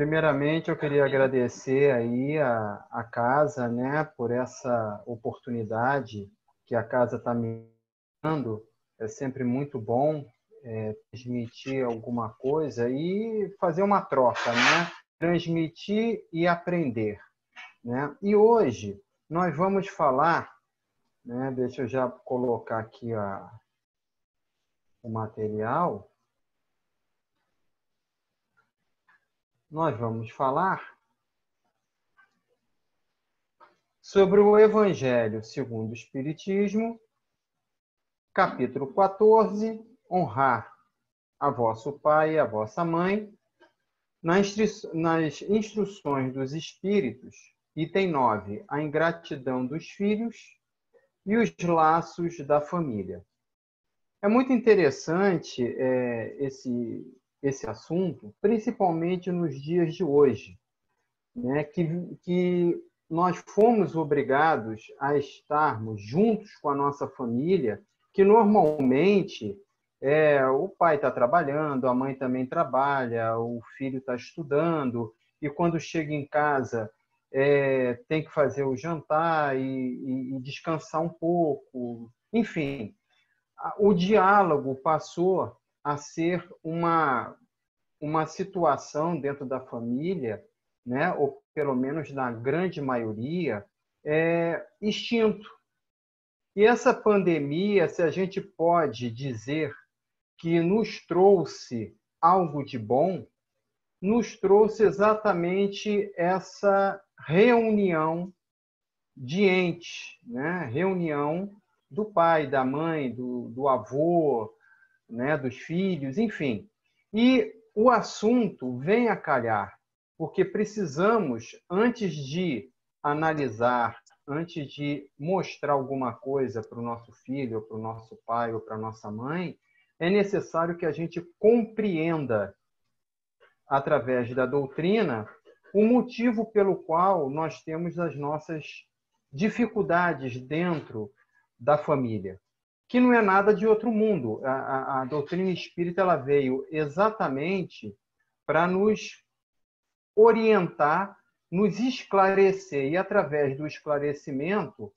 Primeiramente, eu queria agradecer aí a casa, né, por essa oportunidade que a casa está me dando. É sempre muito bom transmitir alguma coisa e fazer uma troca, né? Transmitir e aprender, né? E hoje nós vamos falar, né? Deixa eu já colocar aqui o material. Nós vamos falar sobre o Evangelho segundo o Espiritismo, capítulo 14, honrar a vosso pai e a vossa mãe, nas instruções dos Espíritos, item 9, a ingratidão dos filhos e os laços da família. É muito interessante esse assunto, principalmente nos dias de hoje, né, que nós fomos obrigados a estarmos juntos com a nossa família, que normalmente o pai está trabalhando, a mãe também trabalha, o filho está estudando, e quando chega em casa tem que fazer o jantar e descansar um pouco. Enfim, o diálogo passou a ser uma situação dentro da família, né, ou pelo menos na grande maioria, extinto. E essa pandemia, se a gente pode dizer que nos trouxe algo de bom, nos trouxe exatamente essa reunião de entes, né? Reunião do pai, da mãe, do avô, né? Dos filhos, enfim. E o assunto vem a calhar, porque precisamos, antes de analisar, antes de mostrar alguma coisa para o nosso filho, ou para o nosso pai, ou para a nossa mãe, é necessário que a gente compreenda, através da doutrina, o motivo pelo qual nós temos as nossas dificuldades dentro da família, que não é nada de outro mundo. A doutrina espírita ela veio exatamente para nos orientar, nos esclarecer, e através do esclarecimento,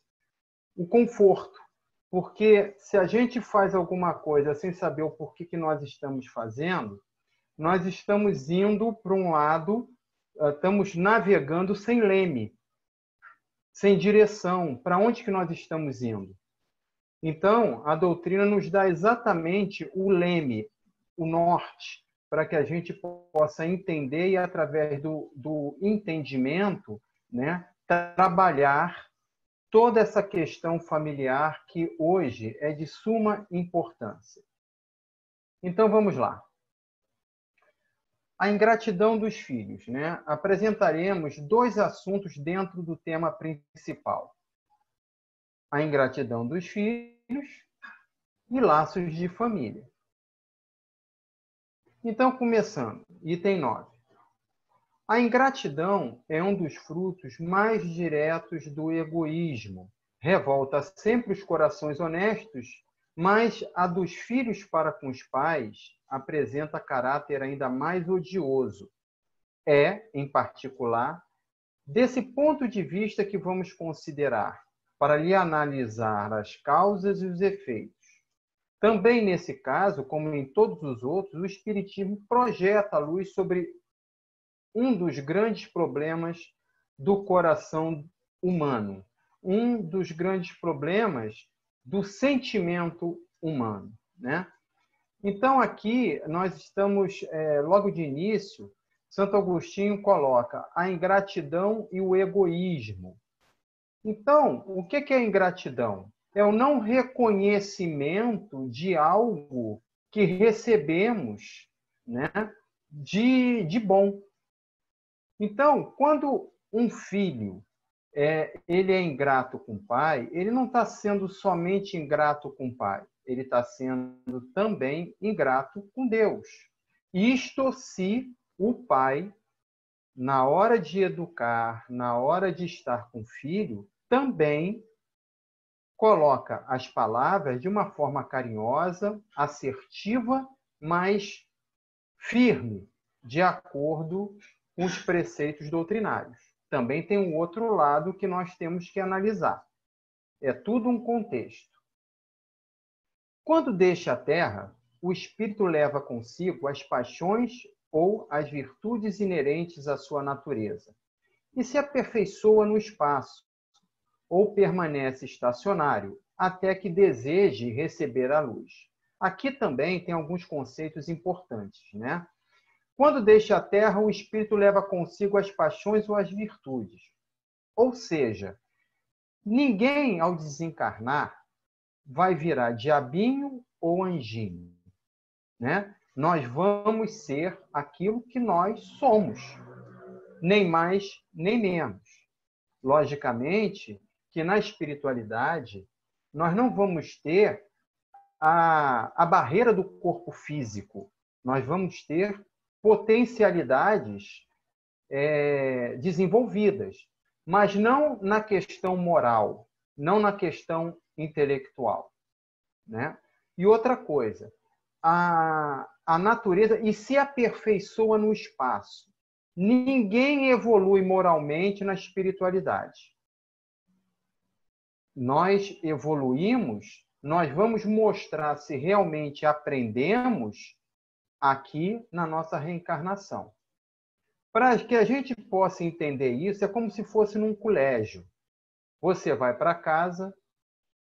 o conforto. Porque se a gente faz alguma coisa sem saber o porquê que nós estamos fazendo, nós estamos indo para um lado, estamos navegando sem leme, sem direção. Para onde que nós estamos indo? Então, a doutrina nos dá exatamente o leme, o norte, para que a gente possa entender e, através do entendimento, né, trabalhar toda essa questão familiar que hoje é de suma importância. Então, vamos lá. A ingratidão dos filhos, né? Apresentaremos 2 assuntos dentro do tema principal. A ingratidão dos filhos e laços de família. Então, começando, item 9. A ingratidão é um dos frutos mais diretos do egoísmo. Revolta sempre os corações honestos, mas a dos filhos para com os pais apresenta caráter ainda mais odioso. Em particular, desse ponto de vista que vamos considerar, para lhe analisar as causas e os efeitos. Também nesse caso, como em todos os outros, o Espiritismo projeta a luz sobre um dos grandes problemas do coração humano, um dos grandes problemas do sentimento humano, né? Então, aqui nós estamos, logo de início, Santo Agostinho coloca a ingratidão e o egoísmo. Então, o que é a ingratidão? É o não reconhecimento de algo que recebemos, né, de bom. Então, quando um filho ele é ingrato com o pai, ele não está sendo somente ingrato com o pai, ele está sendo também ingrato com Deus. Isto se o pai, na hora de educar, na hora de estar com o filho, também coloca as palavras de uma forma carinhosa, assertiva, mas firme, de acordo com os preceitos doutrinários. Também tem um outro lado que nós temos que analisar. É tudo um contexto. Quando deixa a Terra, o espírito leva consigo as paixões ou as virtudes inerentes à sua natureza e se aperfeiçoa no espaço ou permanece estacionário até que deseje receber a luz. Aqui também tem alguns conceitos importantes, né? Quando deixa a Terra, o espírito leva consigo as paixões ou as virtudes. Ou seja, ninguém, ao desencarnar, vai virar diabinho ou anjinho, né? Nós vamos ser aquilo que nós somos, nem mais nem menos. Logicamente que na espiritualidade nós não vamos ter a barreira do corpo físico, nós vamos ter potencialidades desenvolvidas, mas não na questão moral, não na questão intelectual, né? E outra coisa, a natureza e se aperfeiçoa no espaço. Ninguém evolui moralmente na espiritualidade. Nós evoluímos, nós vamos mostrar se realmente aprendemos aqui na nossa reencarnação. Para que a gente possa entender isso, é como se fosse num colégio. Você vai para casa,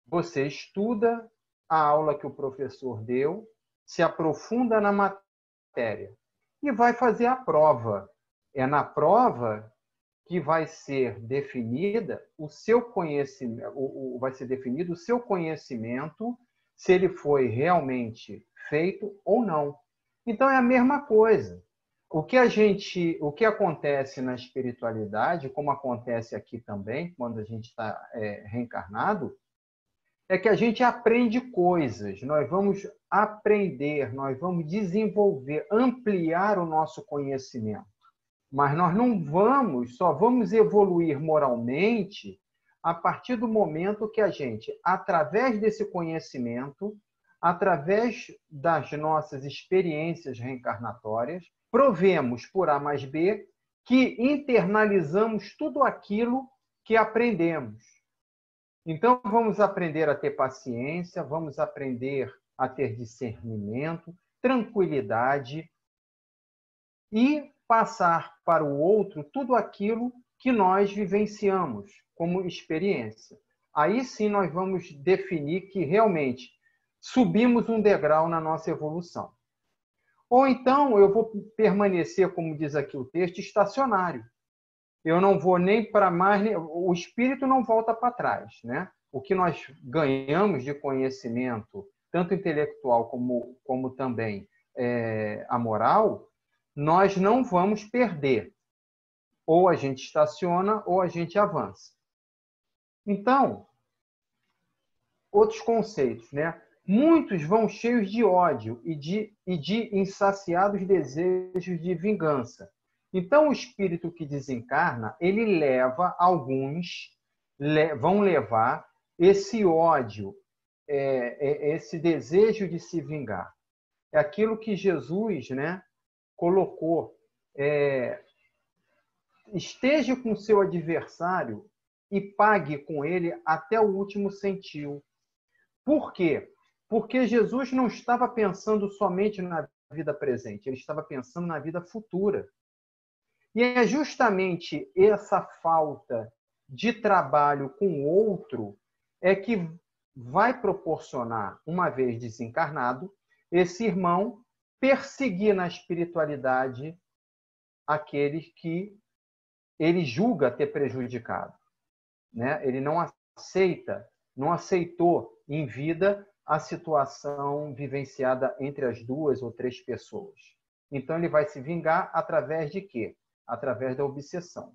você estuda a aula que o professor deu, se aprofunda na matéria e vai fazer a prova. É na prova que vai ser definida o seu conhecimento, vai ser definido o seu conhecimento, se ele foi realmente feito ou não. Então é a mesma coisa. O que acontece na espiritualidade, como acontece aqui também, quando a gente está reencarnado, é que a gente aprende coisas, nós vamos aprender, nós vamos desenvolver, ampliar o nosso conhecimento. Mas nós só vamos evoluir moralmente a partir do momento que a gente, através desse conhecimento, através das nossas experiências reencarnatórias, provemos por A mais B que internalizamos tudo aquilo que aprendemos. Então, vamos aprender a ter paciência, vamos aprender a ter discernimento, tranquilidade e passar para o outro tudo aquilo que nós vivenciamos como experiência. Aí sim nós vamos definir que realmente subimos um degrau na nossa evolução. Ou então eu vou permanecer, como diz aqui o texto, estacionário. Eu não vou nem para mais, o espírito não volta para trás, né? O que nós ganhamos de conhecimento, tanto intelectual como também a moral, nós não vamos perder. Ou a gente estaciona ou a gente avança. Então, outros conceitos, né? Muitos vão cheios de ódio e de insaciados desejos de vingança. Então, o espírito que desencarna, ele leva, alguns vão levar esse ódio, esse desejo de se vingar. É aquilo que Jesus, né, colocou. Esteja com seu adversário e pague com ele até o último centil. Por quê? Porque Jesus não estava pensando somente na vida presente, ele estava pensando na vida futura. E é justamente essa falta de trabalho com o outro é que vai proporcionar, uma vez desencarnado, esse irmão perseguir na espiritualidade aqueles que ele julga ter prejudicado, né? Ele não aceitou em vida a situação vivenciada entre as 2 ou 3 pessoas. Então ele vai se vingar através de quê? Através da obsessão.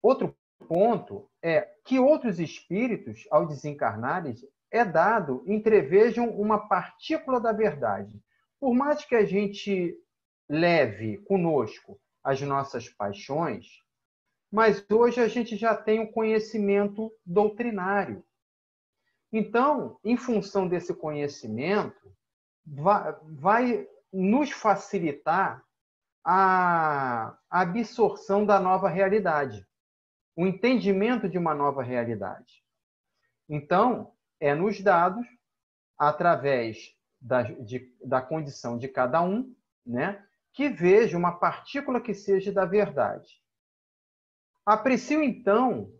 Outro ponto é que outros espíritos, ao desencarnarem, é dado entrevejam uma partícula da verdade. Por mais que a gente leve conosco as nossas paixões, mas hoje a gente já tem o conhecimento doutrinário. Então, em função desse conhecimento, vai nos facilitar a absorção da nova realidade, o entendimento de uma nova realidade. Então, é nos dados, através da condição de cada um, né, que veja uma partícula que seja da verdade. Apreciam, então,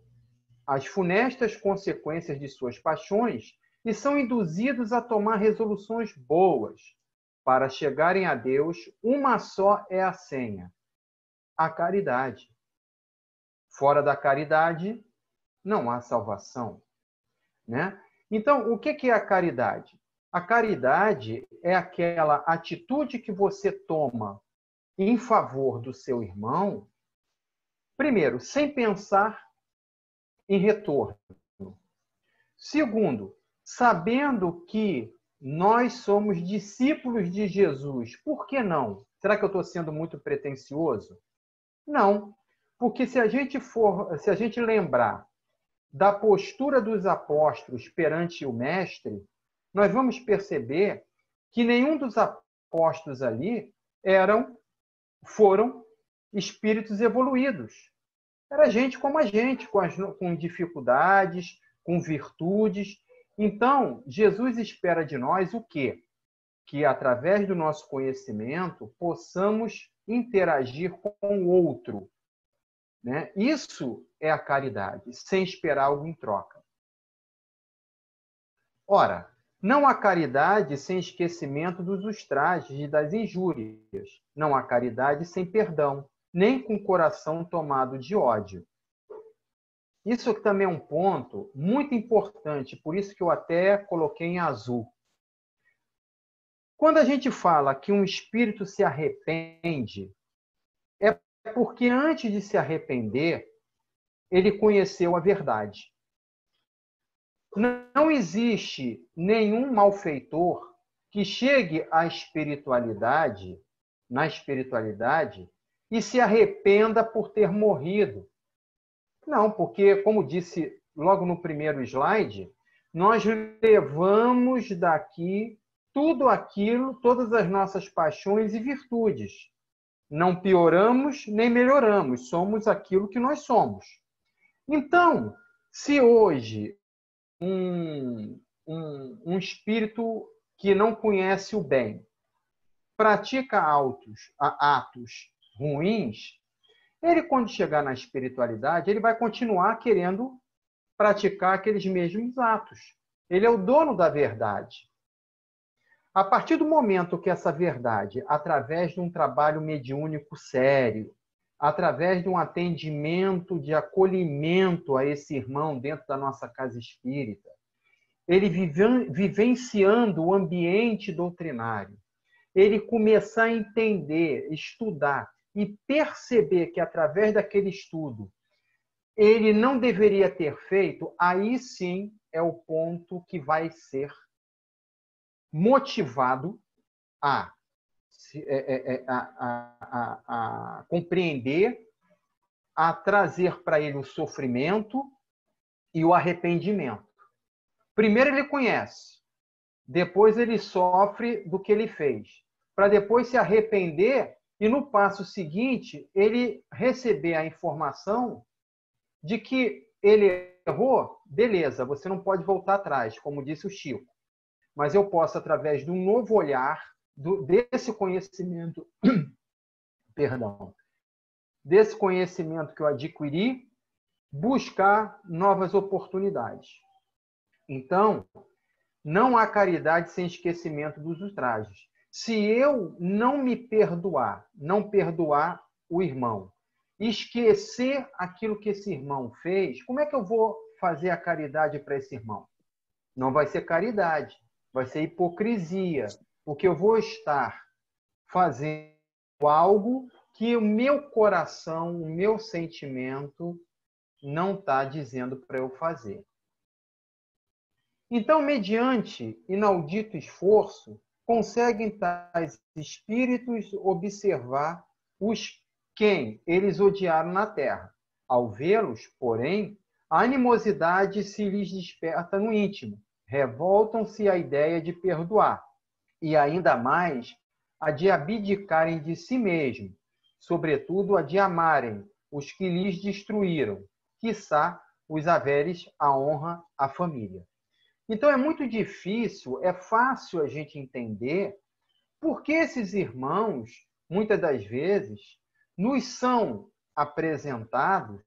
as funestas consequências de suas paixões e são induzidos a tomar resoluções boas. Para chegarem a Deus, uma só é a senha: a caridade. Fora da caridade, não há salvação, né? Então, o que é a caridade? A caridade é aquela atitude que você toma em favor do seu irmão, primeiro, sem pensar em retorno. Segundo, sabendo que nós somos discípulos de Jesus. Por que não? Será que eu estou sendo muito pretensioso? Não, porque se a gente lembrar da postura dos apóstolos perante o Mestre, nós vamos perceber que nenhum dos apóstolos ali foram espíritos evoluídos. Era gente como a gente, com dificuldades, com virtudes. Então, Jesus espera de nós o quê? Que, através do nosso conhecimento, possamos interagir com o outro, né? Isso é a caridade, sem esperar algo em troca. Ora, não há caridade sem esquecimento dos ultrajes e das injúrias. Não há caridade sem perdão, nem com coração tomado de ódio. Isso também é um ponto muito importante, por isso que eu até coloquei em azul. Quando a gente fala que um espírito se arrepende, é porque antes de se arrepender, ele conheceu a verdade. Não existe nenhum malfeitor que chegue à espiritualidade, na espiritualidade, e se arrependa por ter morrido. Não, porque, como disse logo no primeiro slide, nós levamos daqui tudo aquilo, todas as nossas paixões e virtudes. Não pioramos nem melhoramos, somos aquilo que nós somos. Então, se hoje um espírito que não conhece o bem pratica atos ruins, ele, quando chegar na espiritualidade, ele vai continuar querendo praticar aqueles mesmos atos. Ele é o dono da verdade. A partir do momento que essa verdade, através de um trabalho mediúnico sério, através de um atendimento de acolhimento a esse irmão dentro da nossa casa espírita, ele vivenciando o ambiente doutrinário, ele começar a entender, estudar e perceber que, através daquele estudo, ele não deveria ter feito, aí sim é o ponto que vai ser motivado a compreender, a trazer para ele o sofrimento e o arrependimento. Primeiro ele conhece, depois ele sofre do que ele fez, para depois se arrepender e, no passo seguinte, ele receber a informação de que ele errou. Beleza, você não pode voltar atrás, como disse o Chico. Mas eu posso, através de um novo olhar, desse conhecimento, desse conhecimento que eu adquiri, buscar novas oportunidades. Então, não há caridade sem esquecimento dos ultrajes. Se eu não me perdoar, não perdoar o irmão, esquecer aquilo que esse irmão fez, como é que eu vou fazer a caridade para esse irmão? Não vai ser caridade, vai ser hipocrisia, porque eu vou estar fazendo algo que o meu coração, o meu sentimento não está dizendo para eu fazer. Então, mediante inaudito esforço, conseguem tais espíritos observar quem eles odiaram na terra. Ao vê-los, porém, a animosidade se lhes desperta no íntimo, revoltam-se à ideia de perdoar, e ainda mais a de abdicarem de si mesmo, sobretudo a de amarem os que lhes destruíram, quiçá os haveres a honra à família. Então é muito difícil, é fácil a gente entender por que esses irmãos, muitas das vezes, nos são apresentados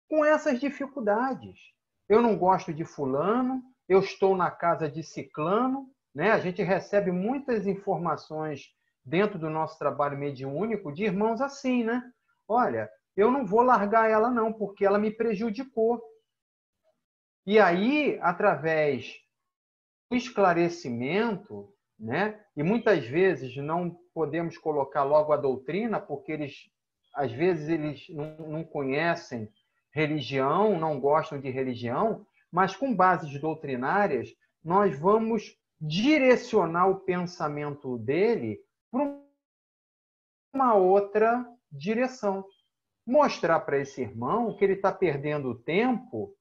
com essas dificuldades. Eu não gosto de fulano, eu estou na casa de ciclano, né? A gente recebe muitas informações dentro do nosso trabalho mediúnico de irmãos assim, né? Olha, eu não vou largar ela não, porque ela me prejudicou. E aí, através do esclarecimento, né? E muitas vezes não podemos colocar logo a doutrina, porque às vezes eles não conhecem religião, não gostam de religião, mas com bases doutrinárias, nós vamos direcionar o pensamento dele para uma outra direção. Mostrar para esse irmão que ele está perdendo tempo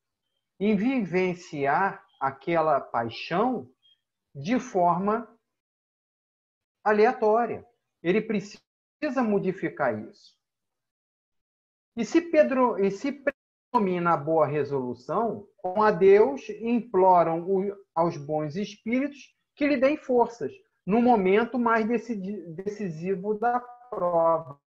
em vivenciar aquela paixão de forma aleatória. Ele precisa modificar isso. E se predomina a boa resolução, com a Deus imploram aos bons espíritos que lhe deem forças no momento mais decisivo da prova.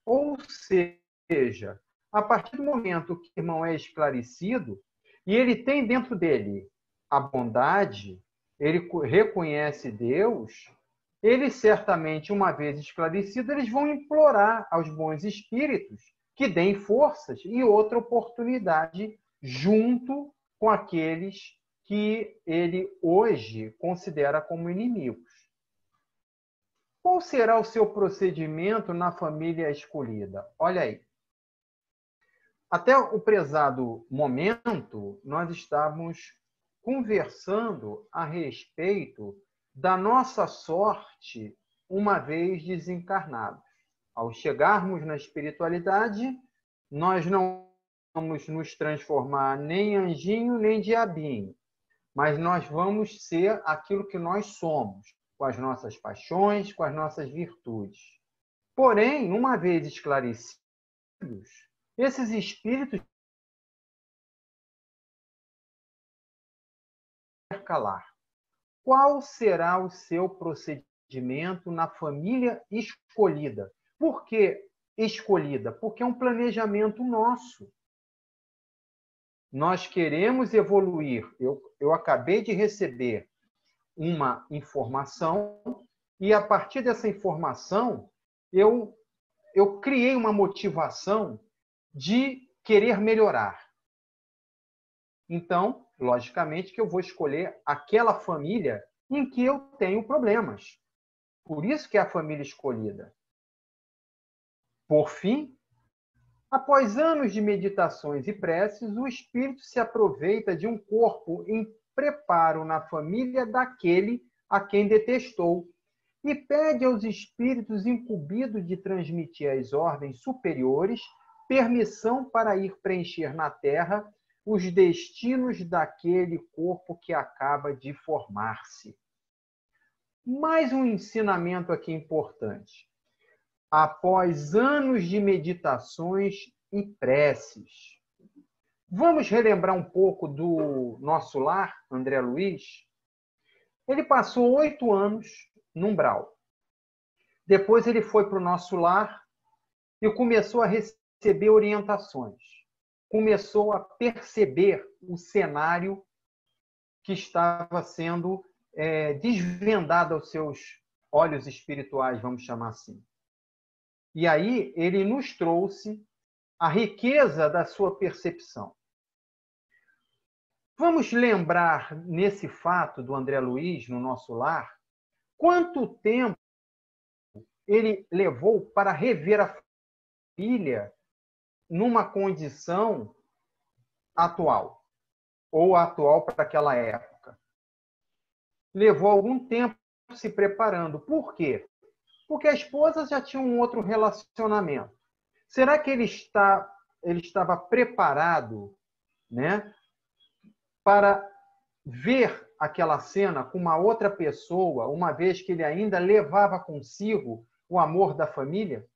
Ou seja, a partir do momento que o irmão é esclarecido e ele tem dentro dele a bondade, ele reconhece Deus, ele certamente, uma vez esclarecido, eles vão implorar aos bons espíritos que deem forças e outra oportunidade junto com aqueles que ele hoje considera como inimigos. Qual será o seu procedimento na família escolhida? Olha aí. Até o prezado momento, nós estávamos conversando a respeito da nossa sorte uma vez desencarnados. Ao chegarmos na espiritualidade, nós não vamos nos transformar nem anjinho, nem diabinho, mas nós vamos ser aquilo que nós somos, com as nossas paixões, com as nossas virtudes. Porém, uma vez esclarecidos, esses espíritos calar. Qual será o seu procedimento na família escolhida? Por que escolhida? Porque é um planejamento nosso. Nós queremos evoluir. Eu acabei de receber uma informação e, a partir dessa informação, eu criei uma motivação de querer melhorar. Então, logicamente que eu vou escolher aquela família em que eu tenho problemas. Por isso que é a família escolhida. Por fim, após anos de meditações e preces, o espírito se aproveita de um corpo em preparo na família daquele a quem detestou e pede aos espíritos incumbidos de transmitir às ordens superiores permissão para ir preencher na Terra os destinos daquele corpo que acaba de formar-se. Mais um ensinamento aqui importante. Após anos de meditações e preces, vamos relembrar um pouco do nosso lar, André Luiz? Ele passou 8 anos no umbral. Depois ele foi para o nosso lar e começou a receber orientações. Começou a perceber o cenário que estava sendo desvendado aos seus olhos espirituais, vamos chamar assim. E aí ele nos trouxe a riqueza da sua percepção. Vamos lembrar, nesse fato do André Luiz, no nosso lar, quanto tempo ele levou para rever a família numa condição atual, ou atual para aquela época. Levou algum tempo se preparando. Por quê? Porque a esposa já tinha um outro relacionamento. Será que ele estava preparado, né, para ver aquela cena com uma outra pessoa, uma vez que ele ainda levava consigo o amor da família?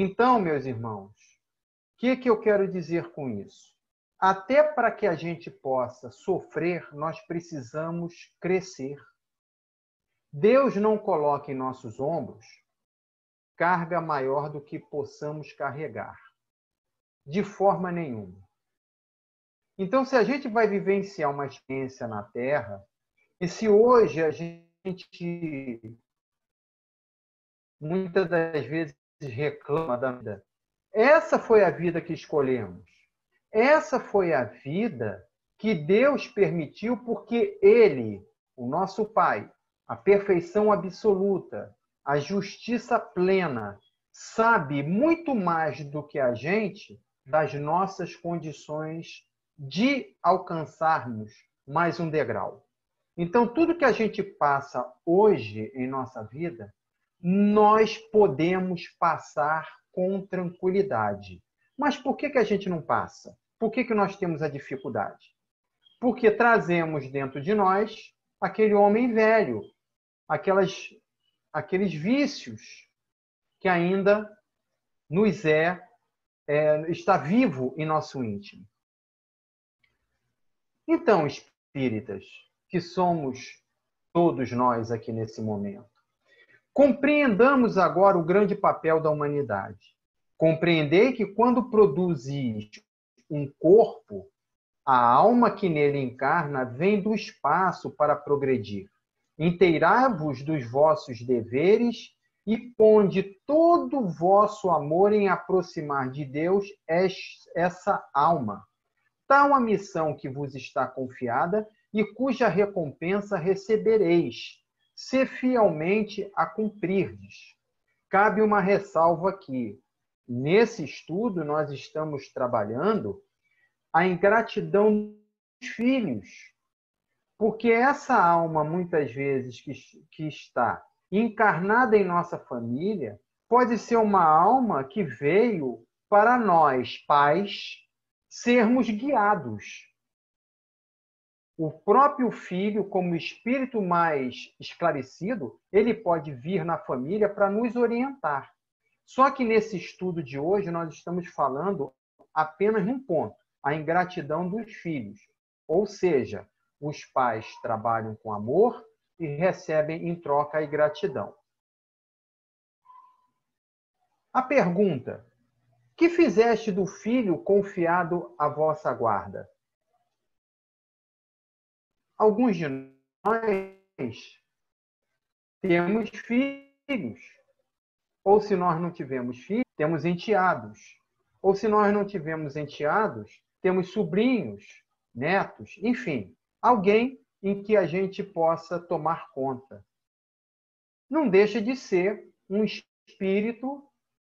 Então, meus irmãos, o que eu quero dizer com isso? Até para que a gente possa sofrer, nós precisamos crescer. Deus não coloca em nossos ombros carga maior do que possamos carregar, de forma nenhuma. Então, se a gente vai vivenciar uma experiência na Terra, e se hoje a gente muitas das vezes reclama da vida, essa foi a vida que escolhemos. Essa foi a vida que Deus permitiu porque Ele, o nosso Pai, a perfeição absoluta, a justiça plena, sabe muito mais do que a gente das nossas condições de alcançarmos mais um degrau. Então, tudo que a gente passa hoje em nossa vida, nós podemos passar com tranquilidade. Mas por que a gente não passa? Por que nós temos a dificuldade? Porque trazemos dentro de nós aquele homem velho, aqueles vícios que ainda nos está vivo em nosso íntimo. Então, espíritas, que somos todos nós aqui nesse momento, compreendamos agora o grande papel da humanidade. Compreendei que quando produzis um corpo, a alma que nele encarna vem do espaço para progredir. Inteirai-vos dos vossos deveres e ponde todo o vosso amor em aproximar de Deus essa alma. Tal a missão que vos está confiada e cuja recompensa recebereis, se fielmente a cumprirdes. Cabe uma ressalva aqui. Nesse estudo, nós estamos trabalhando a ingratidão dos filhos, porque essa alma, muitas vezes, que está encarnada em nossa família, pode ser uma alma que veio para nós, pais, sermos guiados. O próprio filho, como espírito mais esclarecido, ele pode vir na família para nos orientar. Só que nesse estudo de hoje, nós estamos falando apenas num ponto, a ingratidão dos filhos. Ou seja, os pais trabalham com amor e recebem em troca a ingratidão. A pergunta: que fizeste do filho confiado à vossa guarda? Alguns de nós temos filhos. Ou se nós não tivemos filhos, temos enteados. Ou se nós não tivemos enteados, temos sobrinhos, netos, enfim, alguém em que a gente possa tomar conta. Não deixa de ser um espírito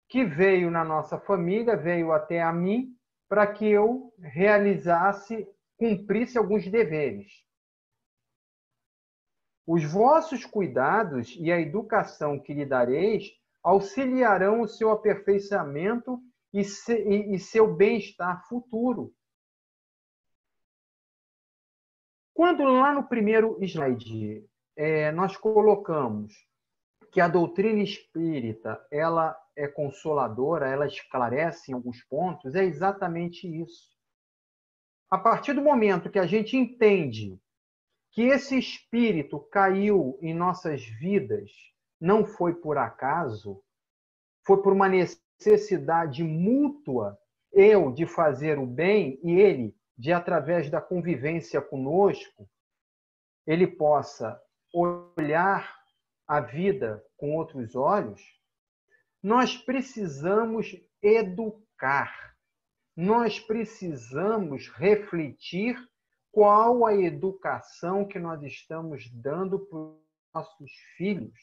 que veio na nossa família, veio até a mim, para que eu realizasse, cumprisse alguns deveres. Os vossos cuidados e a educação que lhe dareis auxiliarão o seu aperfeiçoamento e seu bem-estar futuro. Quando lá no primeiro slide nós colocamos que a doutrina espírita ela é consoladora, ela esclarece em alguns pontos, é exatamente isso. A partir do momento que a gente entende que esse espírito caiu em nossas vidas, não foi por acaso, foi por uma necessidade mútua, eu de fazer o bem e ele de, através da convivência conosco, ele possa olhar a vida com outros olhos, nós precisamos educar, nós precisamos refletir qual a educação que nós estamos dando para os nossos filhos.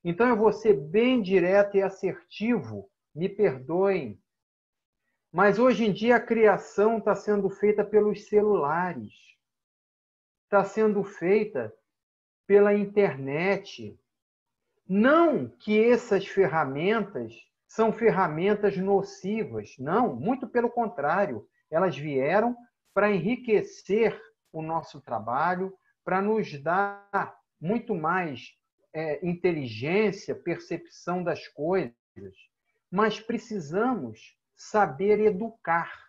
Então, eu vou ser bem direto e assertivo, me perdoem, mas hoje em dia a criação está sendo feita pelos celulares, está sendo feita pela internet. Não que essas ferramentas são ferramentas nocivas, não, muito pelo contrário, elas vieram para enriquecer o nosso trabalho, para nos dar muito mais inteligência, percepção das coisas. mas precisamos saber educar.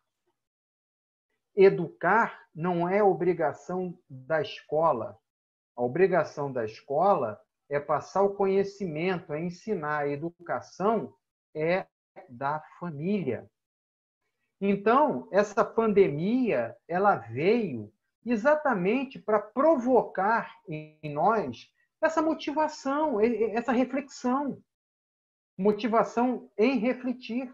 Educar não é obrigação da escola. A obrigação da escola é passar o conhecimento, é ensinar. A educação é da família. Então, essa pandemia, ela veio exatamente para provocar em nós essa motivação, essa reflexão. Motivação em refletir.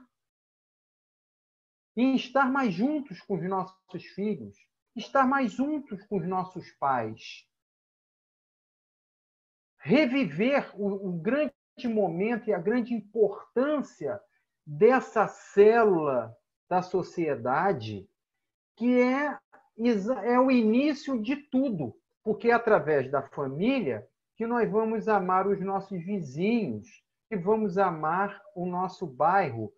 Em estar mais juntos com os nossos filhos, estar mais juntos com os nossos pais. Reviver o grande momento e a grande importância dessa célula da sociedade, que é o início de tudo, porque é através da família que nós vamos amar os nossos vizinhos, que vamos amar o nosso bairro,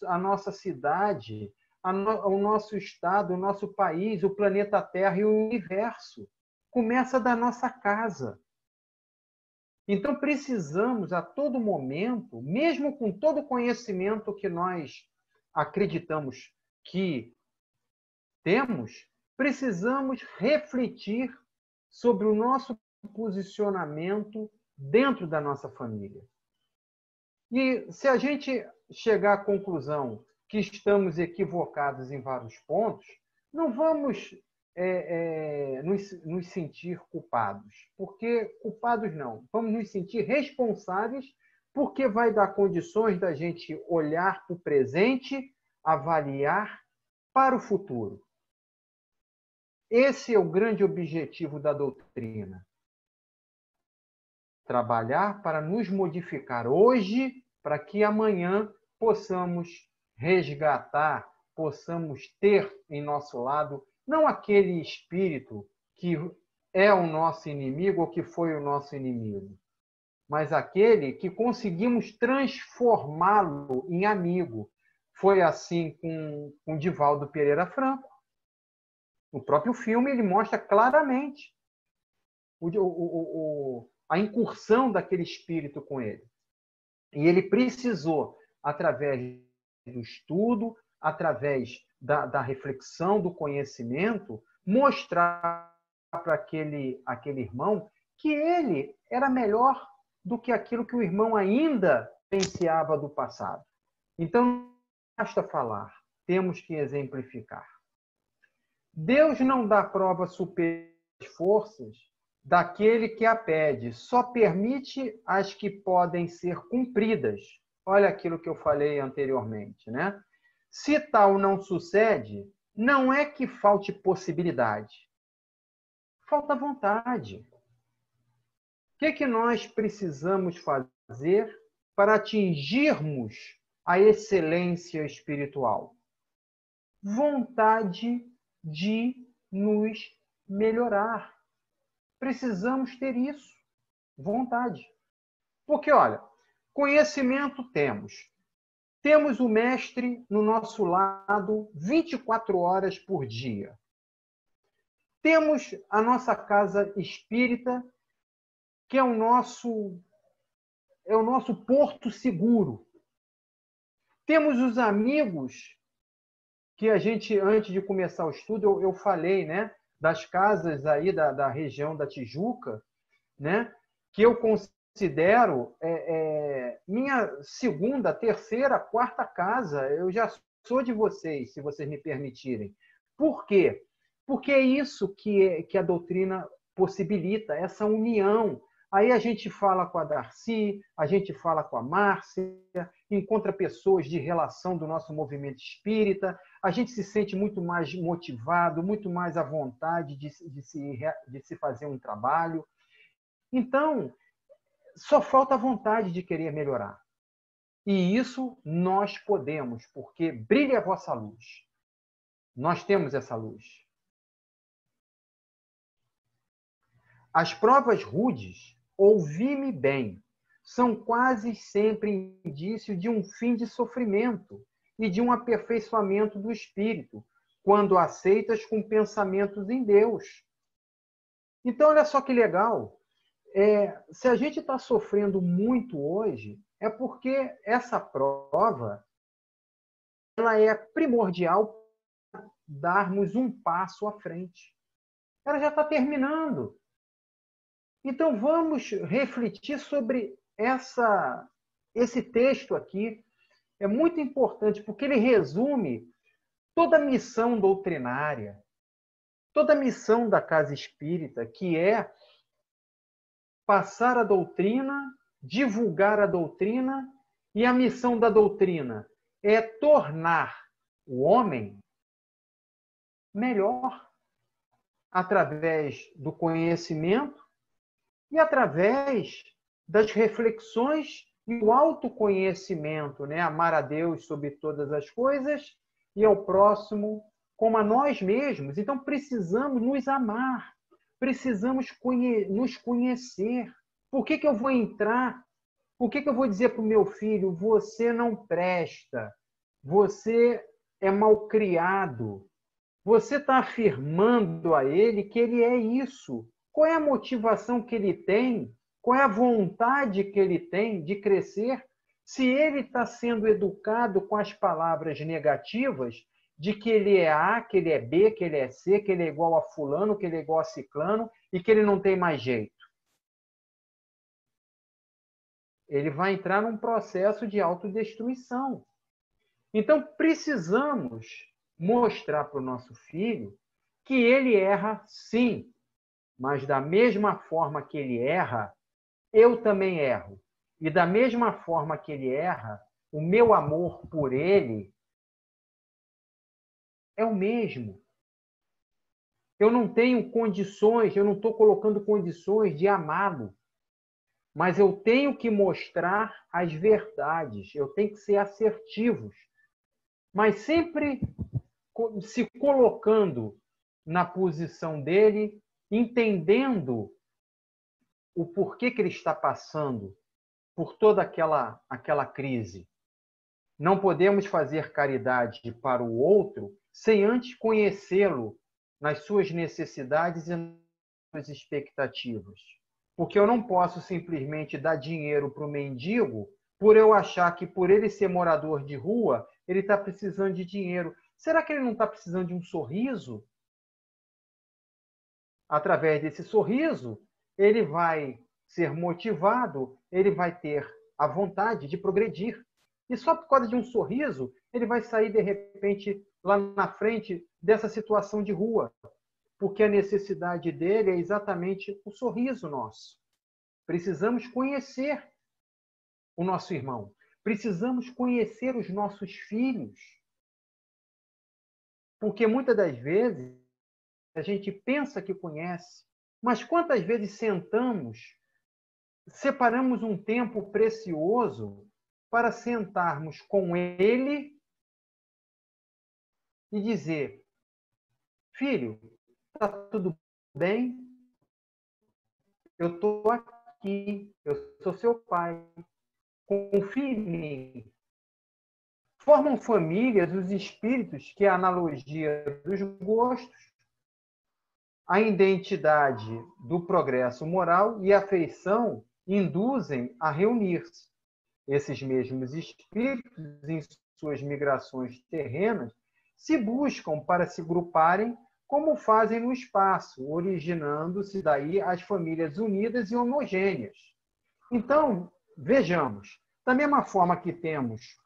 a nossa cidade, o nosso estado, o nosso país, o planeta Terra e o universo. Começa da nossa casa. Então, precisamos, a todo momento, mesmo com todo o conhecimento que nós acreditamos que temos, precisamos refletir sobre o nosso posicionamento dentro da nossa família. E se a gente chegar à conclusão que estamos equivocados em vários pontos, não vamos nos sentir culpados, porque culpados não, vamos nos sentir responsáveis, porque vai dar condições da gente olhar para o presente, avaliar para o futuro. Esse é o grande objetivo da doutrina. Trabalhar para nos modificar hoje, para que amanhã possamos resgatar, possamos ter em nosso lado, não aquele espírito que é o nosso inimigo ou que foi o nosso inimigo, mas aquele que conseguimos transformá-lo em amigo. Foi assim com Divaldo Pereira Franco. No próprio filme, ele mostra claramente a incursão daquele espírito com ele. E ele precisou, através do estudo, através da reflexão, do conhecimento, mostrar para aquele irmão que ele era melhor do que aquilo que o irmão ainda pensava do passado. Então, não basta falar, temos que exemplificar. Deus não dá prova superior às forças daquele que a pede, só permite as que podem ser cumpridas. Olha aquilo que eu falei anteriormente, né? Se tal não sucede, não é que falte possibilidade, falta vontade. O que nós precisamos fazer para atingirmos a excelência espiritual? Vontade de nos melhorar. Precisamos ter isso, vontade. Porque, olha, conhecimento temos. Temos o mestre no nosso lado 24 horas por dia. Temos a nossa casa espírita, que é o nosso porto seguro. Temos os amigos que a gente, antes de começar o estudo, eu falei, né, das casas aí da região da Tijuca, né, que eu considero minha segunda, terceira, quarta casa. Eu já sou de vocês, se vocês me permitirem. Por quê? Porque é isso que a doutrina possibilita, essa união. Aí a gente fala com a Darcy, a gente fala com a Márcia, encontra pessoas de relação do nosso movimento espírita, a gente se sente muito mais motivado, muito mais à vontade de se fazer um trabalho. Então, só falta a vontade de querer melhorar. E isso nós podemos, porque brilha a vossa luz. Nós temos essa luz. As provas rudes, ouvi-me bem, são quase sempre indício de um fim de sofrimento e de um aperfeiçoamento do espírito, quando aceitas com pensamentos em Deus. Então, olha só que legal. Se a gente está sofrendo muito hoje, é porque essa prova ela é primordial para darmos um passo à frente. Ela já está terminando. Então, vamos refletir sobre esse texto aqui. É muito importante, porque ele resume toda a missão doutrinária, toda a missão da casa espírita, que é passar a doutrina, divulgar a doutrina, e a missão da doutrina é tornar o homem melhor através do conhecimento e através das reflexões e o autoconhecimento, né? Amar a Deus sobre todas as coisas e ao próximo como a nós mesmos. Então, precisamos nos amar, precisamos nos conhecer. Por que eu vou entrar? Por que eu vou dizer para o meu filho, você não presta, você é malcriado? Você está afirmando a ele que ele é isso. Qual é a motivação que ele tem? Qual é a vontade que ele tem de crescer? Se ele está sendo educado com as palavras negativas de que ele é A, que ele é B, que ele é C, que ele é igual a fulano, que ele é igual a ciclano e que ele não tem mais jeito. Ele vai entrar num processo de autodestruição. Então, precisamos mostrar para o nosso filho que ele erra, sim, mas da mesma forma que ele erra, eu também erro. E da mesma forma que ele erra, o meu amor por ele é o mesmo. Eu não tenho condições, eu não estou colocando condições de amá-lo, mas eu tenho que mostrar as verdades, eu tenho que ser assertivos, mas sempre se colocando na posição dele, entendendo o porquê que ele está passando por toda aquela crise. Não podemos fazer caridade para o outro sem antes conhecê-lo nas suas necessidades e nas suas expectativas. Porque eu não posso simplesmente dar dinheiro para o mendigo por eu achar que por ele ser morador de rua, ele está precisando de dinheiro. Será que ele não está precisando de um sorriso? Através desse sorriso, ele vai ser motivado, ele vai ter a vontade de progredir. E só por causa de um sorriso, ele vai sair, de repente, lá na frente dessa situação de rua. Porque a necessidade dele é exatamente o sorriso nosso. Precisamos conhecer o nosso irmão. Precisamos conhecer os nossos filhos. Porque muitas das vezes a gente pensa que conhece, mas quantas vezes sentamos, separamos um tempo precioso para sentarmos com ele e dizer: filho, está tudo bem? Eu estou aqui, eu sou seu pai, confie em mim. Formam famílias os espíritos, que é a analogia dos gostos, a identidade do progresso moral e a afeição induzem a reunir-se. Esses mesmos espíritos, em suas migrações terrenas, se buscam para se gruparem como fazem no espaço, originando-se daí as famílias unidas e homogêneas. Então, vejamos, da mesma forma que temos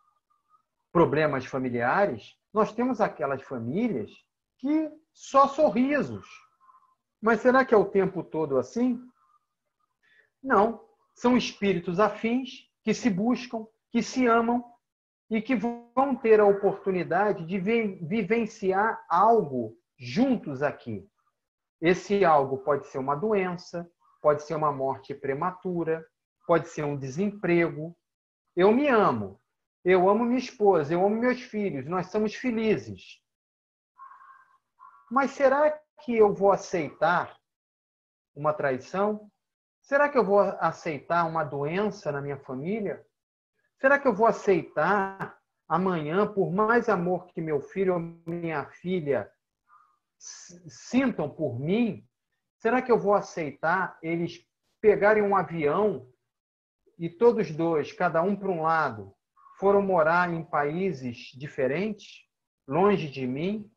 problemas familiares, nós temos aquelas famílias que só sorrisos. Mas será que é o tempo todo assim? Não. São espíritos afins que se buscam, que se amam e que vão ter a oportunidade de vivenciar algo juntos aqui. Esse algo pode ser uma doença, pode ser uma morte prematura, pode ser um desemprego. Eu me amo. Eu amo minha esposa, eu amo meus filhos, nós somos felizes. Mas será que eu vou aceitar uma traição? Será que eu vou aceitar uma doença na minha família? Será que eu vou aceitar amanhã, por mais amor que meu filho ou minha filha sintam por mim, será que eu vou aceitar eles pegarem um avião e todos dois, cada um para um lado, foram morar em países diferentes, longe de mim,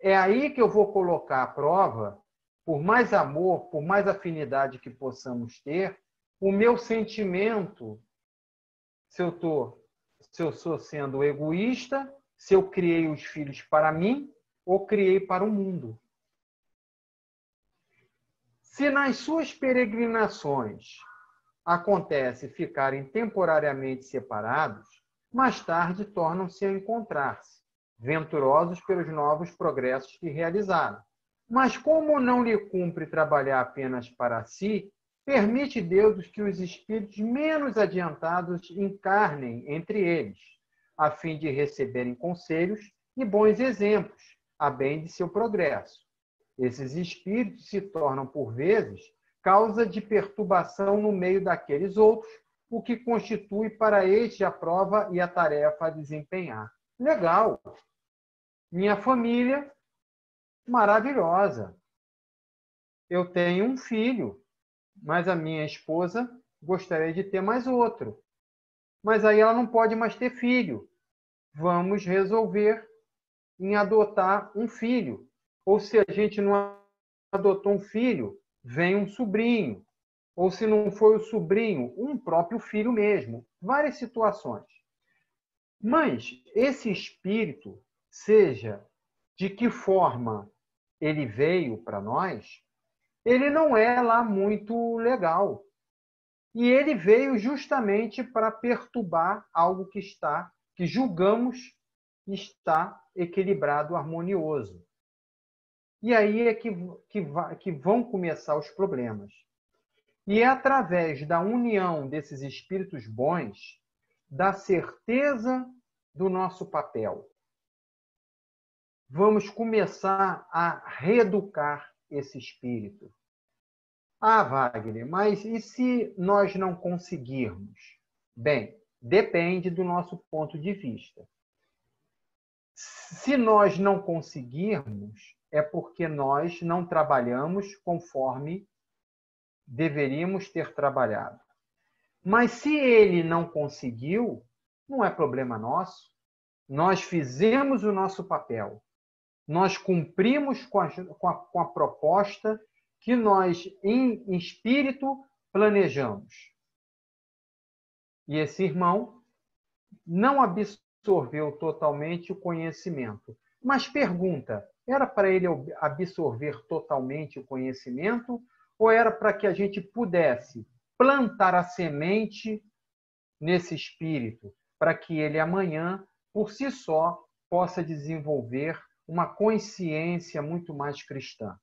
é aí que eu vou colocar à prova, por mais amor, por mais afinidade que possamos ter, o meu sentimento, se eu sou sendo egoísta, se eu criei os filhos para mim ou criei para o mundo. Se nas suas peregrinações acontece ficarem temporariamente separados, mais tarde tornam-se a encontrar-se, venturosos pelos novos progressos que realizaram. Mas como não lhe cumpre trabalhar apenas para si, permite Deus que os espíritos menos adiantados encarnem entre eles, a fim de receberem conselhos e bons exemplos, a bem de seu progresso. Esses espíritos se tornam, por vezes, causa de perturbação no meio daqueles outros, o que constitui para este a prova e a tarefa a desempenhar. Legal! Minha família, maravilhosa. Eu tenho um filho, mas a minha esposa gostaria de ter mais outro. Mas aí ela não pode mais ter filho. Vamos resolver em adotar um filho. Ou se a gente não adotou um filho, vem um sobrinho. Ou se não foi o sobrinho, um próprio filho mesmo. Várias situações. Mas esse espírito, seja de que forma ele veio para nós, ele não é lá muito legal. E ele veio justamente para perturbar algo que julgamos está equilibrado, harmonioso. E aí é que vão começar os problemas. E é através da união desses espíritos bons, da certeza do nosso papel, vamos começar a reeducar esse espírito. Ah, Wagner, mas e se nós não conseguirmos? Bem, depende do nosso ponto de vista. Se nós não conseguirmos, é porque nós não trabalhamos conforme deveríamos ter trabalhado. Mas se ele não conseguiu, não é problema nosso. Nós fizemos o nosso papel. Nós cumprimos com a proposta que nós, em espírito, planejamos. E esse irmão não absorveu totalmente o conhecimento. Mas pergunta, era para ele absorver totalmente o conhecimento ou era para que a gente pudesse plantar a semente nesse espírito, para que ele amanhã, por si só, possa desenvolver uma consciência muito mais cristã?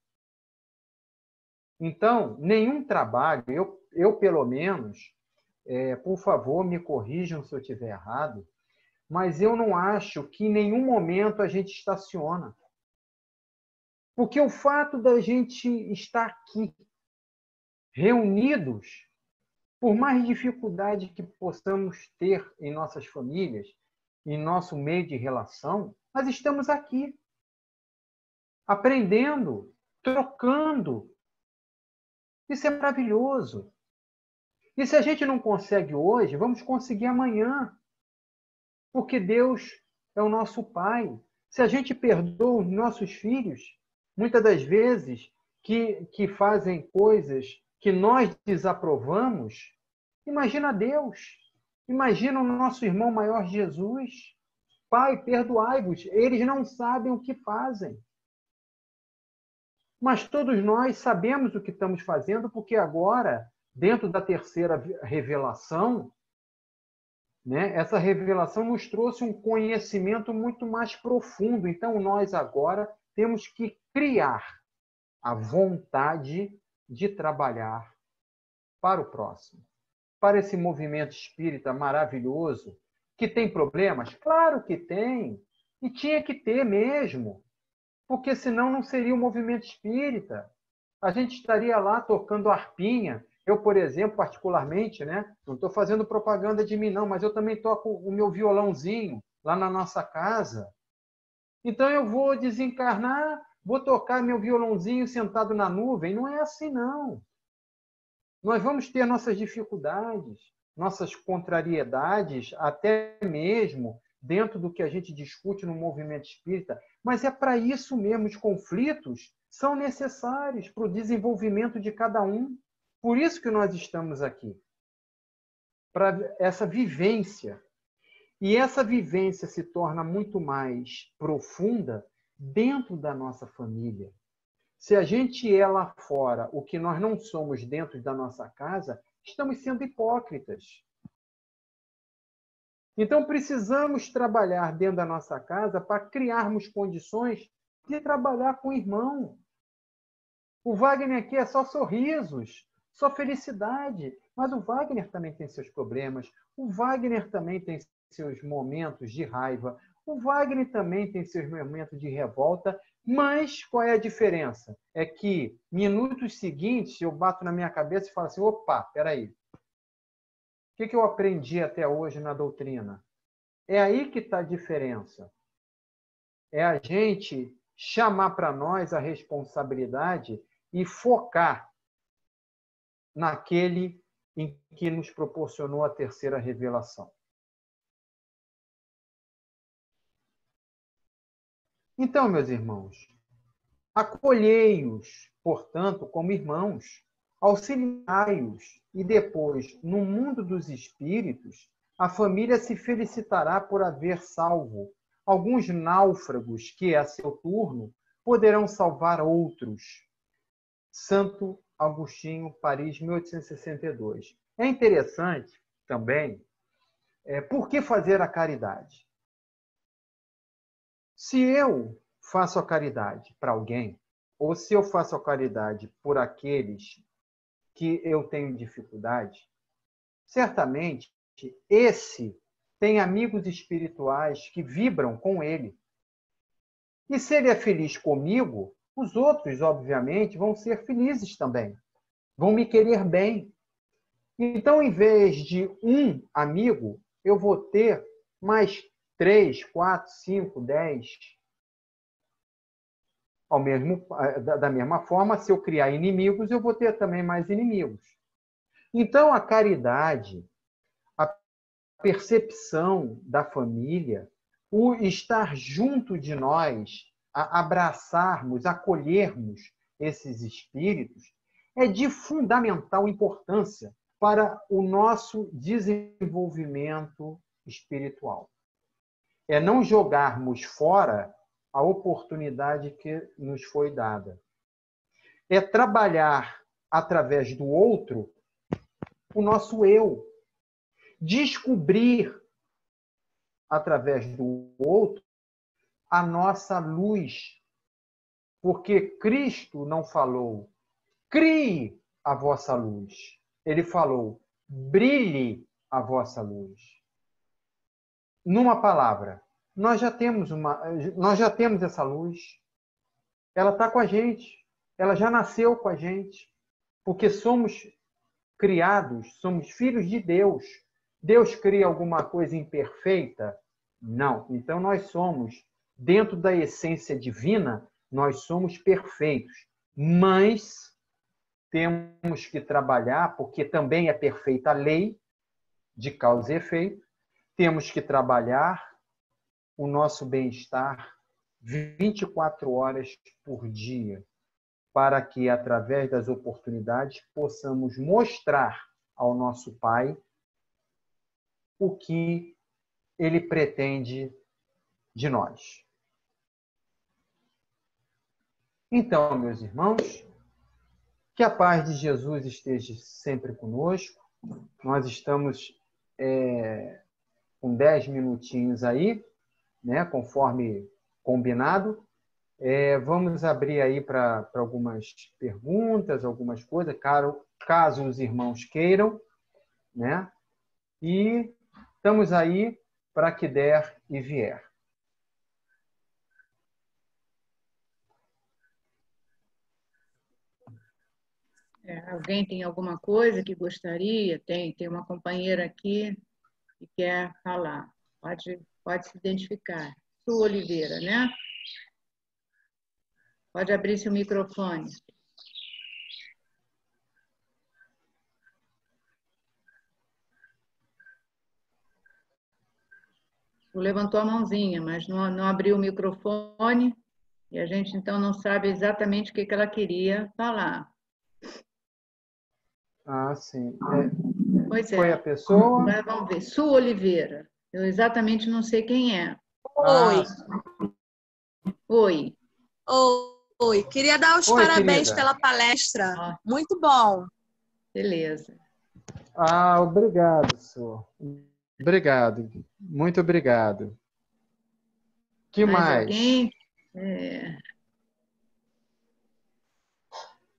Então, nenhum trabalho, eu pelo menos, por favor, me corrijam se eu estiver errado, mas eu não acho que em nenhum momento a gente estaciona. Porque o fato da gente estar aqui, reunidos, por mais dificuldade que possamos ter em nossas famílias, em nosso meio de relação, nós estamos aqui, aprendendo, trocando. Isso é maravilhoso. E se a gente não consegue hoje, vamos conseguir amanhã. Porque Deus é o nosso Pai. Se a gente perdoa os nossos filhos, muitas das vezes que fazem coisas que nós desaprovamos, imagina Deus. Imagina o nosso irmão maior Jesus. Pai, perdoai-vos. Eles não sabem o que fazem. Mas todos nós sabemos o que estamos fazendo, porque agora, dentro da terceira revelação, né, essa revelação nos trouxe um conhecimento muito mais profundo. Então, nós agora temos que criar a vontade de trabalhar para o próximo, para esse movimento espírita maravilhoso, que tem problemas? Claro que tem, e tinha que ter mesmo, porque senão não seria o movimento espírita. A gente estaria lá tocando harpinha. Eu, por exemplo, particularmente, né? Não estou fazendo propaganda de mim, não, mas eu também toco o meu violãozinho lá na nossa casa. Então eu vou desencarnar, vou tocar meu violãozinho sentado na nuvem. Não é assim, não. Nós vamos ter nossas dificuldades, nossas contrariedades, até mesmo dentro do que a gente discute no movimento espírita, mas é para isso mesmo, os conflitos são necessários para o desenvolvimento de cada um. Por isso que nós estamos aqui, para essa vivência. E essa vivência se torna muito mais profunda dentro da nossa família. Se a gente é lá fora o que nós não somos dentro da nossa casa, estamos sendo hipócritas. Então, precisamos trabalhar dentro da nossa casa para criarmos condições de trabalhar com o irmão. O Wagner aqui é só sorrisos, só felicidade. Mas o Wagner também tem seus problemas. O Wagner também tem seus momentos de raiva. O Wagner também tem seus momentos de revolta. Mas qual é a diferença? É que, minutos seguintes, eu bato na minha cabeça e falo assim, opa, peraí. O que eu aprendi até hoje na doutrina? É aí que está a diferença. É a gente chamar para nós a responsabilidade e focar naquele em que nos proporcionou a terceira revelação. Então, meus irmãos, acolhei-os, portanto, como irmãos, auxiliai-os, e depois, no mundo dos espíritos, a família se felicitará por haver salvo alguns náufragos que, a seu turno, poderão salvar outros. Santo Agostinho, Paris, 1862. É interessante também, por que fazer a caridade? Se eu faço a caridade para alguém, ou se eu faço a caridade por aqueles que eu tenho dificuldade, certamente esse tem amigos espirituais que vibram com ele. E se ele é feliz comigo, os outros, obviamente, vão ser felizes também. Vão me querer bem. Então, em vez de um amigo, eu vou ter mais 3, 4, 5, 10. Da mesma forma, se eu criar inimigos, eu vou ter também mais inimigos. Então, a caridade, a percepção da família, o estar junto de nós, a abraçarmos, acolhermos esses espíritos, é de fundamental importância para o nosso desenvolvimento espiritual. É não jogarmos fora a oportunidade que nos foi dada. É trabalhar através do outro o nosso eu. Descobrir através do outro a nossa luz. Porque Cristo não falou, crie a vossa luz. Ele falou, brilhe a vossa luz. Numa palavra, nós já temos essa luz. Ela está com a gente. Ela já nasceu com a gente. Porque somos criados, somos filhos de Deus. Deus cria alguma coisa imperfeita? Não. Então nós somos, dentro da essência divina, nós somos perfeitos. Mas temos que trabalhar, porque também é perfeita a lei de causa e efeito, temos que trabalhar o nosso bem-estar 24 horas por dia, para que, através das oportunidades, possamos mostrar ao nosso Pai o que Ele pretende de nós. Então, meus irmãos, que a paz de Jesus esteja sempre conosco. Nós estamos com 10 minutinhos aí, né, conforme combinado. Vamos abrir aí para algumas perguntas, algumas coisas, caso os irmãos queiram, né? E estamos aí para que der e vier. Alguém tem alguma coisa que gostaria? Tem uma companheira aqui que quer falar. Pode se identificar. Su Oliveira, né? Pode abrir seu microfone. levantou a mãozinha, mas não abriu o microfone e a gente então não sabe exatamente o que ela queria falar. Ah, sim. Pois Foi é. a pessoa? Agora vamos ver. Su Oliveira. Eu exatamente não sei quem é. Ah, Oi, Oi. oi. Queria dar os oi, parabéns querida. pela palestra. Ó, Muito bom. beleza. Ah, obrigado, senhor. Obrigado. Muito obrigado. Que Mais mais? alguém?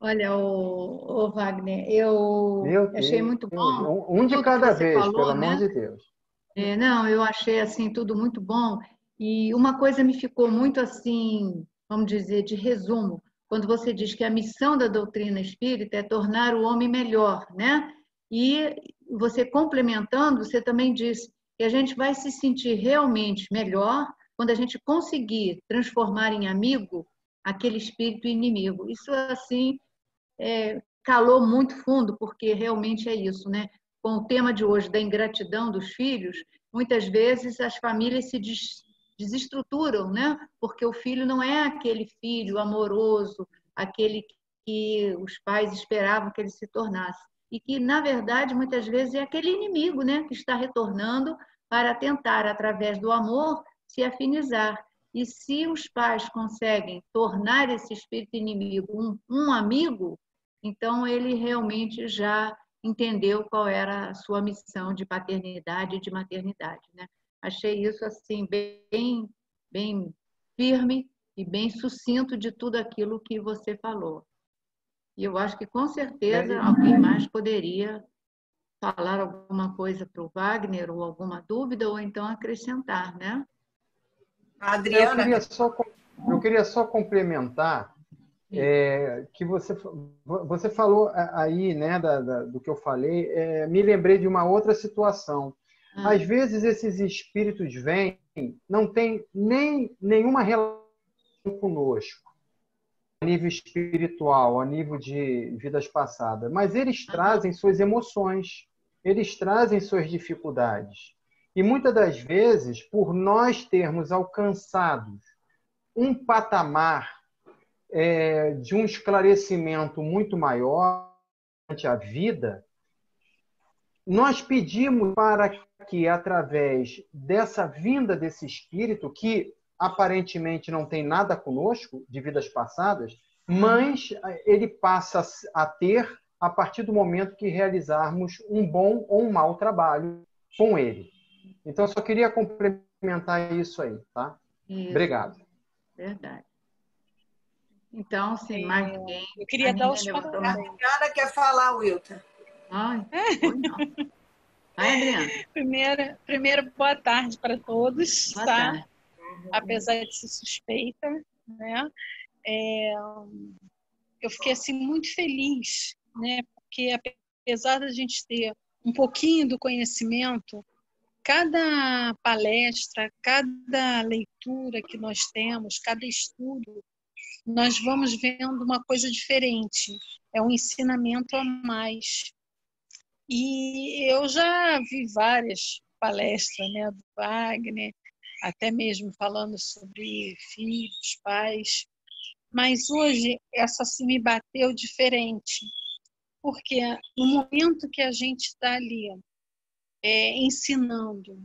Olha, o Wagner, eu Meu achei Deus. muito bom Um de tudo que cada você vez, pelo falou, amor né? de Deus. Não, eu achei assim tudo muito bom. E uma coisa me ficou muito assim, vamos dizer, de resumo, quando você diz que a missão da doutrina espírita é tornar o homem melhor, né? E você complementando, você também disse que a gente vai se sentir realmente melhor quando a gente conseguir transformar em amigo aquele espírito inimigo. Isso assim calou muito fundo, porque realmente é isso, né? Com o tema de hoje da ingratidão dos filhos, muitas vezes as famílias se desestruturam, né? Porque o filho não é aquele filho amoroso, aquele que os pais esperavam que ele se tornasse. E que, na verdade, muitas vezes é aquele inimigo, né? Que está retornando para tentar, através do amor, se afinizar. E se os pais conseguem tornar esse espírito inimigo um amigo, então ele realmente já entendeu qual era a sua missão de paternidade e de maternidade, né? Achei isso assim bem firme e bem sucinto de tudo aquilo que você falou. E eu acho que com certeza alguém mais poderia falar alguma coisa para o Wagner ou alguma dúvida ou então acrescentar, né? A Adriana. Eu queria só complementar que você falou aí, né, do que eu falei, me lembrei de uma outra situação. Às vezes esses espíritos vêm, não tem nenhuma relação conosco, a nível espiritual, a nível de vidas passadas, mas eles trazem suas emoções, eles trazem suas dificuldades. E muitas das vezes, por nós termos alcançado um patamar de um esclarecimento muito maior durante a vida, nós pedimos para que, através dessa vinda desse espírito, que aparentemente não tem nada conosco, de vidas passadas, mas ele passa a ter a partir do momento que realizarmos um bom ou um mau trabalho com ele. Então, eu só queria complementar isso aí, tá? Isso. Obrigado. Verdade. Então, se mais ninguém... Eu queria dar os parabéns. A Adriana quer falar, Wilton. Ai, não. Vai, Adriana. Primeiro, boa tarde para todos. Boa tá? tarde. Apesar de ser suspeita, né? Eu fiquei assim muito feliz, né? Porque apesar da gente ter um pouquinho do conhecimento, cada palestra, cada leitura que nós temos, cada estudo, nós vamos vendo uma coisa diferente. É um ensinamento a mais. E eu já vi várias palestras, né, do Wagner, até mesmo falando sobre filhos, pais. Mas hoje essa se me bateu diferente, porque no momento que a gente está ali ensinando,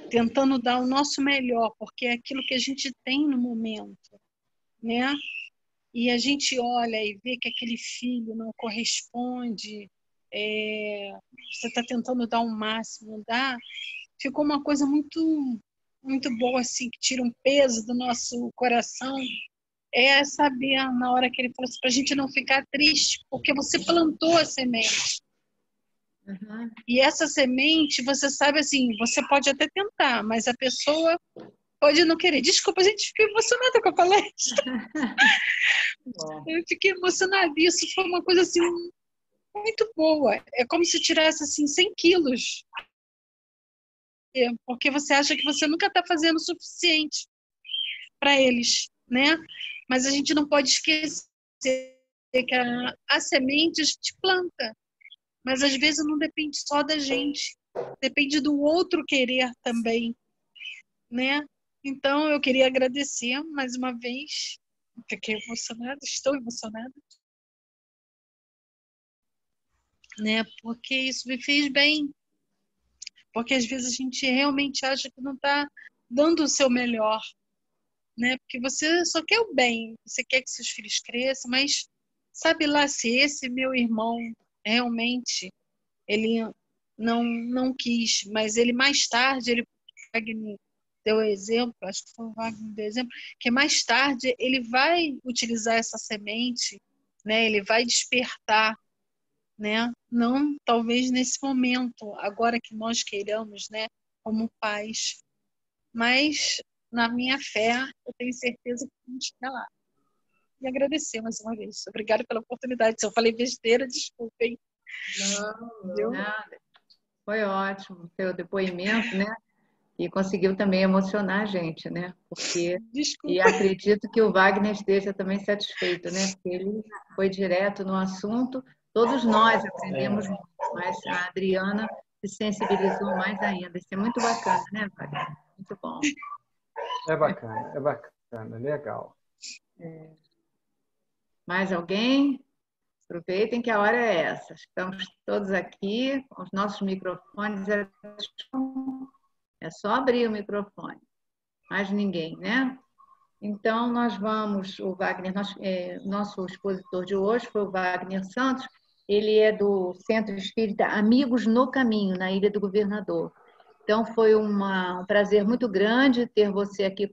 tentando dar o nosso melhor, porque é aquilo que a gente tem no momento, né? E a gente olha e vê que aquele filho não corresponde, você está tentando dar o máximo, ficou uma coisa muito boa, assim, que tira um peso do nosso coração, saber na hora que ele falou assim, para a gente não ficar triste, porque você plantou a semente. Uhum. E essa semente, você sabe assim, você pode até tentar, mas a pessoa pode não querer. Desculpa, a gente fica emocionada com a palestra. Eu fiquei emocionada. Isso foi uma coisa assim muito boa. É como se tirasse assim 100 quilos. Porque você acha que você nunca está fazendo o suficiente para eles, né? Mas a gente não pode esquecer que a semente a gente planta. Mas às vezes não depende só da gente. Depende do outro querer também. né? Então, eu queria agradecer mais uma vez. Fiquei emocionada, estou emocionada, né? Porque isso me fez bem. Porque às vezes a gente realmente acha que não está dando o seu melhor, né? Porque você só quer o bem, você quer que seus filhos cresçam, mas sabe lá se esse meu irmão realmente ele não quis, mas ele mais tarde, ele Wagner deu exemplo, acho que foi o Wagner deu exemplo, que mais tarde ele vai utilizar essa semente, né? Ele vai despertar, né? Não talvez nesse momento, agora que nós queiramos, né? Como pais, mas na minha fé, eu tenho certeza que vamos chegar lá. E agradecer mais uma vez. Obrigada pela oportunidade. Se eu falei besteira, desculpem. Não, nada. Foi ótimo o seu depoimento, né? E conseguiu também emocionar a gente, né? Porque Desculpa. e acredito que o Wagner esteja também satisfeito, né? Porque ele foi direto no assunto. Todos nós aprendemos muito, mas a Adriana se sensibilizou mais ainda. Isso é muito bacana, né, Wagner? Muito bom. É bacana, legal. Mais alguém? Aproveitem que a hora é essa. Estamos todos aqui com os nossos microfones. É só abrir o microfone. Mais ninguém, né? Então, nós vamos, o Wagner, nosso expositor de hoje foi o Wagner Santos, ele é do Centro Espírita Amigos no Caminho, na Ilha do Governador. Então, foi um prazer muito grande ter você aqui